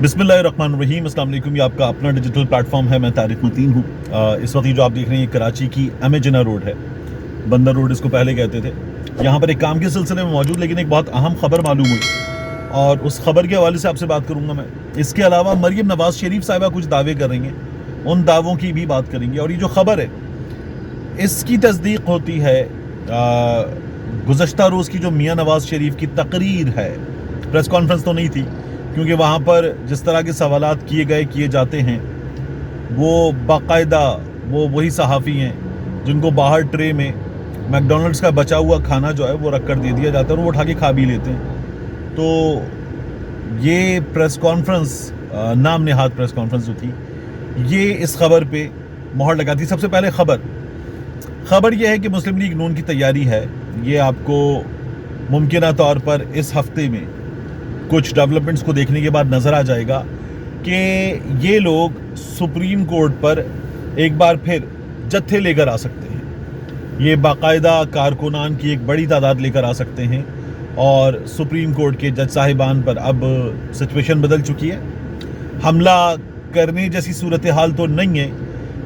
बिस्मिल्लाहिर्रहमानिर्रहीम। अस्सलाम वालेकुम। ये आपका अपना डिजिटल प्लेटफॉर्म है, मैं तारिक मतीन हूँ। इस वक्त ये जो आप देख रहे हैं ये कराची की एमेजिना रोड है, बंदर रोड इसको पहले कहते थे। यहाँ पर एक काम के सिलसिले में मौजूद, लेकिन एक बहुत अहम खबर मालूम हुई और उस खबर के हवाले से आपसे बात करूँगा मैं। इसके अलावा मरियम नवाज़ शरीफ साहिबा कुछ दावे कर रही हैं, उन दावों की भी बात करेंगे। और ये जो खबर है इसकी तस्दीक होती है गुज़श्ता रोज़ की जो मियाँ नवाज़ शरीफ की तकरीर है, प्रेस कॉन्फ्रेंस तो नहीं थी क्योंकि वहाँ पर जिस तरह के सवालात किए जाते हैं वो बाकायदा वही सहाफ़ी हैं जिनको बाहर ट्रे में मैकडोनल्ड्स का बचा हुआ खाना जो है वो रख कर दे दिया जाता है और वो उठा के खा भी लेते हैं। तो ये प्रेस कॉन्फ्रेंस नाम नेहाद प्रेस कॉन्फ्रेंस जो थी ये इस खबर पे मोहर लगाती। सबसे पहले खबर यह है कि मुस्लिम लीग नून की तैयारी है। ये आपको मुमकिन तौर पर इस हफ्ते में कुछ डेवलपमेंट्स को देखने के बाद नज़र आ जाएगा कि ये लोग सुप्रीम कोर्ट पर एक बार फिर जत्थे लेकर आ सकते हैं। ये बाकायदा कारकुनान की एक बड़ी तादाद लेकर आ सकते हैं और सुप्रीम कोर्ट के जज साहिबान पर अब सिचुएशन बदल चुकी है। हमला करने जैसी सूरत हाल तो नहीं है,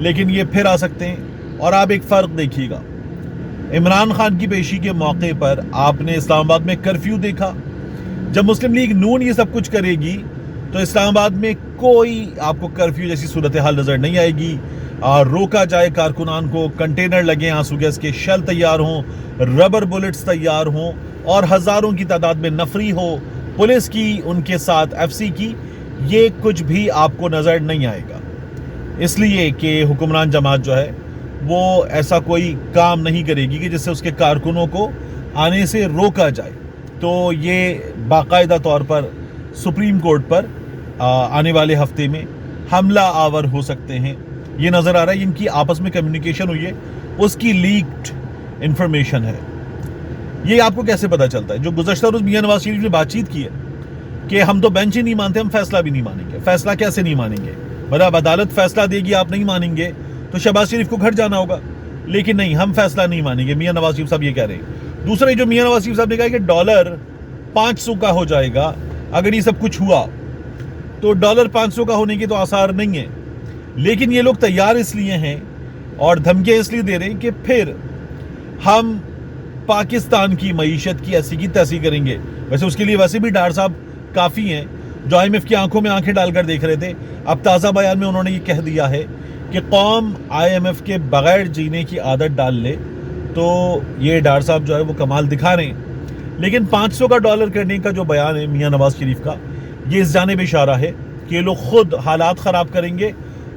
लेकिन ये फिर आ सकते हैं। और आप एक फ़र्क देखिएगा, इमरान खान की पेशी के मौके पर आपने इस्लामाबाद में कर्फ्यू देखा। जब मुस्लिम लीग नून ये सब कुछ करेगी तो इस्लामाबाद में कोई आपको कर्फ्यू जैसी सूरत हाल नज़र नहीं आएगी। रोका जाए कारकुनान को, कंटेनर लगे, आंसू गैस के शेल तैयार हों, रबर बुलेट्स तैयार हों और हज़ारों की तादाद में नफरी हो, पुलिस की उनके साथ एफसी की, ये कुछ भी आपको नज़र नहीं आएगा। इसलिए कि हुक्मरान जमात जो है वो ऐसा कोई काम नहीं करेगी कि जिससे उसके कारकुनों को आने से रोका जाए। तो ये बाकायदा तौर पर सुप्रीम कोर्ट पर आने वाले हफ्ते में हमला आवर हो सकते हैं। ये नज़र आ रहा है इनकी आपस में कम्युनिकेशन हुई है, उसकी लीक्ड इंफॉर्मेशन है। ये आपको कैसे पता चलता है? जो गुज़श्ता रोज़ मियां नवाज शरीफ ने बातचीत की है कि हम तो बेंच ही नहीं मानते, हम फैसला भी नहीं मानेंगे। फैसला कैसे नहीं मानेंगे? मतलब अदालत फैसला देगी, आप नहीं मानेंगे तो शहबाज शरीफ को घर जाना होगा। लेकिन नहीं, हम फैसला नहीं मानेंगे, मियां नवाज शरीफ साहब ये कह रहे हैं। दूसरा, जो मियां नवाज शरीफ साहब ने कहा कि डॉलर 500 का हो जाएगा अगर ये सब कुछ हुआ, तो डॉलर 500 का होने के तो आसार नहीं है। लेकिन ये लोग तैयार इसलिए हैं और धमकियां इसलिए दे रहे हैं कि फिर हम पाकिस्तान की मईशत की ऐसी की तैसी करेंगे। वैसे उसके लिए वैसे भी डार साहब काफ़ी हैं जो IMF की आंखों में आंखें डालकर देख रहे थे। अब ताज़ा बयान में उन्होंने ये कह दिया है कि कौम IMF के बगैर जीने की आदत डाल ले। तो ये डार साहब जो है वो कमाल दिखा रहे हैं। लेकिन 500 का डॉलर करने का जो बयान है मियां नवाज शरीफ का, ये इस जानिब इशारा है कि ये लोग खुद हालात ख़राब करेंगे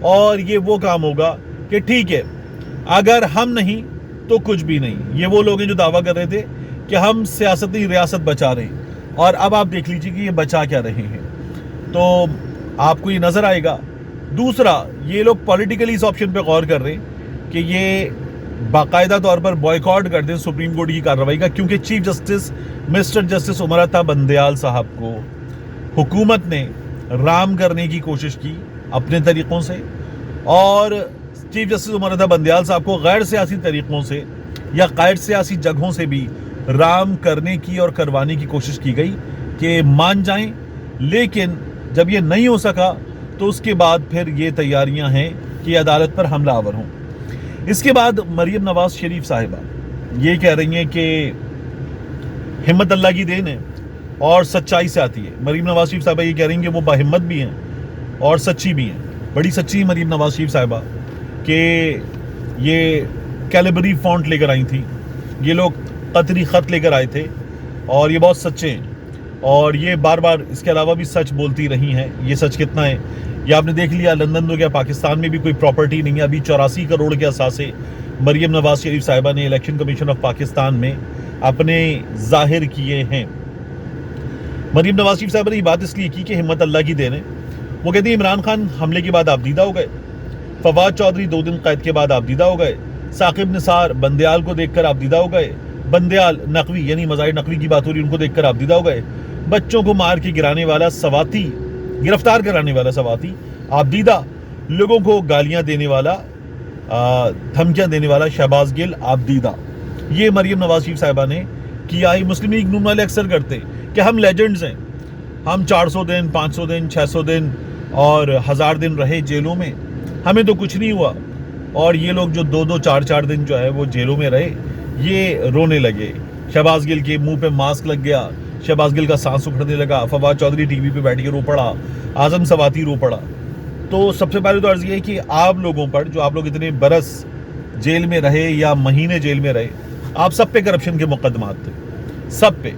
और ये वो काम होगा कि ठीक है अगर हम नहीं तो कुछ भी नहीं। ये वो लोग हैं जो दावा कर रहे थे कि हम सियासती रियासत बचा रहे हैं और अब आप देख लीजिए कि ये बचा क्या रहे हैं। तो आपको ये नज़र आएगा। दूसरा, ये लोग पॉलिटिकली इस ऑप्शन पे गौर कर रहे हैं कि ये बाकायदा तौर पर बॉयकॉट कर दें सुप्रीम कोर्ट की कार्रवाई का, क्योंकि chief justice mister justice Umar Ata Bandial साहब को हुकूमत ने राम करने की कोशिश की अपने तरीक़ों से और चीफ जस्टिस उमर अता बंदयाल साहब को गैर सियासी तरीक़ों से या गैर सियासी जगहों से भी राम करने की और करवाने की कोशिश की गई कि मान जाएं। लेकिन जब ये नहीं हो सका तो उसके बाद फिर ये तैयारियां हैं कि अदालत पर हमला आवर हों। इसके बाद मरियम नवाज शरीफ साहिबा ये कह रही हैं कि हिम्मत अल्लाह की देन है और सच्चाई से आती है। मरियम नवाज शरीफ साहिबा ये कह रही हैं कि वो बाहिम्मत भी हैं और सच्ची भी हैं। बड़ी सच्ची मरियम नवाज शरीफ साहिबा कि ये कैलिबरी फॉन्ट लेकर आई थी, ये लोग कतरी ख़त लेकर आए थे और ये बहुत सच्चे हैं और ये बार बार इसके अलावा भी सच बोलती रही हैं। ये सच कितना है ये आपने देख लिया। लंदन हो गया, पाकिस्तान में भी कोई प्रॉपर्टी नहीं है। अभी 84 करोड़ के असासे मरियम नवाज शरीफ साहिबा ने इलेक्शन कमीशन ऑफ पाकिस्तान में अपने जाहिर किए हैं। मरियम नवाज शरीफ साहिबा ने ये बात इसलिए की कि हिम्मत अल्लाह की देन है। वो कहती है इमरान खान हमले के बाद आबदीदा हो गए, फवाद चौधरी 2 दिन कैद के बाद आबदीदा हो गए, साकिब निसार बंदयाल को देखकर आबदीदा हो गए, बंदयाल नकवी यानी मज़ाहिर नकवी की बात हो रही, उनको देखकर आबदीदा हो गए, बच्चों को मार के गिरफ्तार कराने वाला सवाती आबदीदा, लोगों को गालियां देने वाला, धमकियां देने वाला शहबाज गिल आबदीदा। ये मरियम नवाज शरीफ साहिबा ने किया। मुस्लिम लीग नून वाले अक्सर करते कि हम लेजेंड्स हैं, हम 400 दिन, 500 दिन, 600 दिन और 1000 दिन रहे जेलों में, हमें तो कुछ नहीं हुआ। और ये लोग जो 2-2, 4-4 दिन जो है वो जेलों में रहे, ये रोने लगे। शहबाज गिल के मुंह पे मास्क लग गया, शहबाज गिल का सांस उखड़ने लगा, फवाद चौधरी टीवी पे बैठ के रो पड़ा, आजम सवाती रो पड़ा। तो सबसे पहले तो अर्ज ये है कि आप लोगों पर, जो आप लोग इतने बरस जेल में रहे या महीने जेल में रहे, आप सब पे करप्शन के मुकदमात थे, सब पे।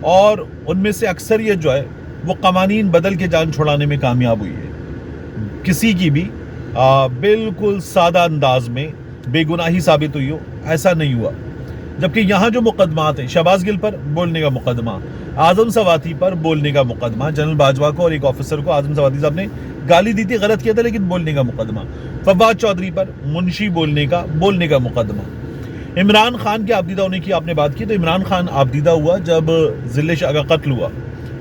और उनमें से अक्सरियत जो है वो कवानीन बदल के जान छुड़ाने में कामयाब हुई है। किसी की भी बिल्कुल सादा अंदाज में बेगुनाही साबित हुई हो, ऐसा नहीं हुआ। जबकि यहाँ जो मुकदमात हैं, शहबाज गिल पर बोलने का मुकदमा, आजम सवाती पर बोलने का मुकदमा, जनरल बाजवा को और एक ऑफिसर को आजम सवाती साहब ने गाली दी थी, गलत किया था, लेकिन बोलने का मुकदमा, फवाद चौधरी पर मुंशी बोलने का मुकदमा। इमरान खान के आबदीदा होने की आपने बात की, तो इमरान खान आबदीदा हुआ जब जिले शाह का कत्ल हुआ,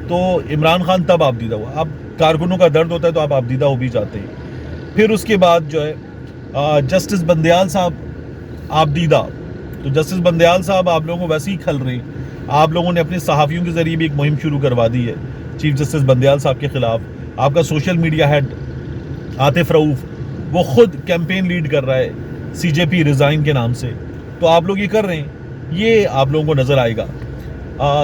तो इमरान खान तब आबदीदा हुआ। अब कारकुनों का दर्द होता है तो आप आबदीदा हो भी जाते हैं। फिर उसके बाद जो है जस्टिस बंदयाल साहब आबदीदा, तो जस्टिस बंदयाल साहब आप लोगों को वैसे ही खल रहे हैं। आप लोगों ने अपने सहाफ़ियों के ज़रिए भी एक मुहिम शुरू करवा दी है चीफ जस्टिस बंदयाल साहब के ख़िलाफ़। आपका social media head Atif Rauf वो खुद कैंपेन लीड कर रहा है CJP रिज़ाइन के नाम से। तो आप लोग ये कर रहे हैं, ये आप लोगों को नज़र आएगा।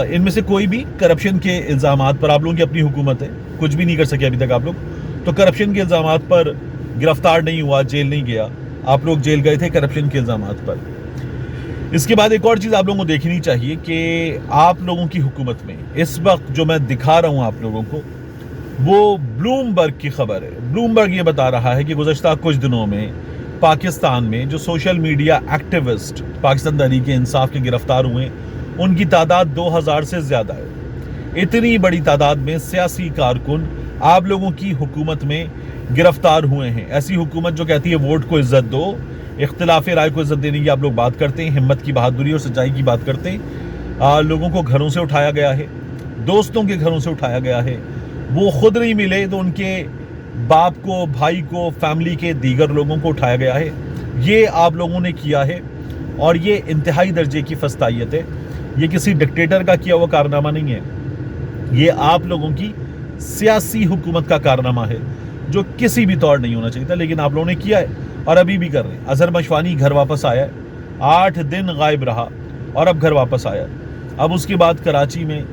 इनमें से कोई भी करप्शन के इल्ज़ामात पर, आप लोगों की अपनी हुकूमत है, कुछ भी नहीं कर सके अभी तक आप लोग, तो करप्शन के इल्ज़ामात पर गिरफ्तार नहीं हुआ, जेल नहीं गया। आप लोग जेल गए थे करप्शन के इल्ज़ामात पर। इसके बाद एक और चीज़ आप लोगों को देखनी चाहिए कि आप लोगों की हुकूमत में इस वक्त जो मैं दिखा रहा हूँ आप लोगों को, वो ब्लूमबर्ग की खबर है। ब्लूमबर्ग ये बता रहा है कि गुज़श्ता कुछ दिनों में पाकिस्तान में जो social media activist Pakistan Tehreek-e-Insaf के गिरफ्तार हुए, उनकी तादाद 2000 से ज़्यादा है। इतनी बड़ी तादाद में सियासी कारकुन आप लोगों की हुकूमत में गिरफ्तार हुए हैं। ऐसी हुकूमत जो कहती है वोट को इज्जत दो, इख्तिलाफ राय को इज्जत देने की आप लोग बात करते हैं, हिम्मत की, बहादुरी और सच्चाई की बात करते हैं। लोगों को घरों से उठाया गया है, दोस्तों के घरों से उठाया गया है, वो खुद नहीं मिले तो उनके बाप को, भाई को, फैमिली के दीगर लोगों को उठाया गया है। ये आप लोगों ने किया है और ये इंतहाई दर्जे की फस्तायत है। ये किसी डिक्टेटर का किया हुआ कारनामा नहीं है, ये आप लोगों की सियासी हुकूमत का कारनामा है जो किसी भी तौर नहीं होना चाहिए था, लेकिन आप लोगों ने किया है और अभी भी कर रहे हैं। अजहर मशवानी घर वापस आया है, 8 दिन गायब रहा और अब घर वापस आया। अब उसके बाद कराची में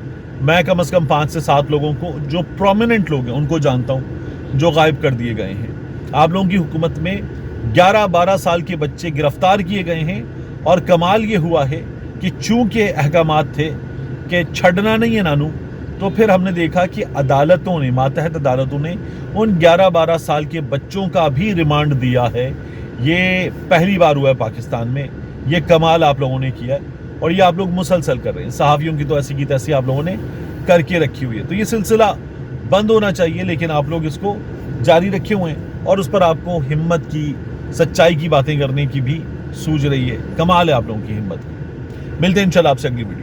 मैं कम से कम 5 से 7 लोगों को, जो प्रोमिनेंट लोग हैं उनको जानता हूँ, जो गायब कर दिए गए हैं। आप लोगों की हुकूमत में 11-12 साल के बच्चे गिरफ्तार किए गए हैं और कमाल ये हुआ है कि चूंकि अहकामात थे कि छड़ना नहीं है नानू, तो फिर हमने देखा कि अदालतों ने, मातहत अदालतों ने उन 11-12 साल के बच्चों का भी रिमांड दिया है। ये पहली बार हुआ है पाकिस्तान में, ये कमाल आप लोगों ने किया है और ये आप लोग मुसलसल कर रहे हैं। सहाफ़ियों की तो ऐसी की तैसी आप लोगों ने करके रखी हुई है। तो ये सिलसिला बंद होना चाहिए, लेकिन आप लोग इसको जारी रखे हुए हैं और उस पर आपको हिम्मत की, सच्चाई की बातें करने की भी सूझ रही है। कमाल है आप लोगों की हिम्मत की। मिलते हैं इंशाल्लाह आपसे अगली वीडियो।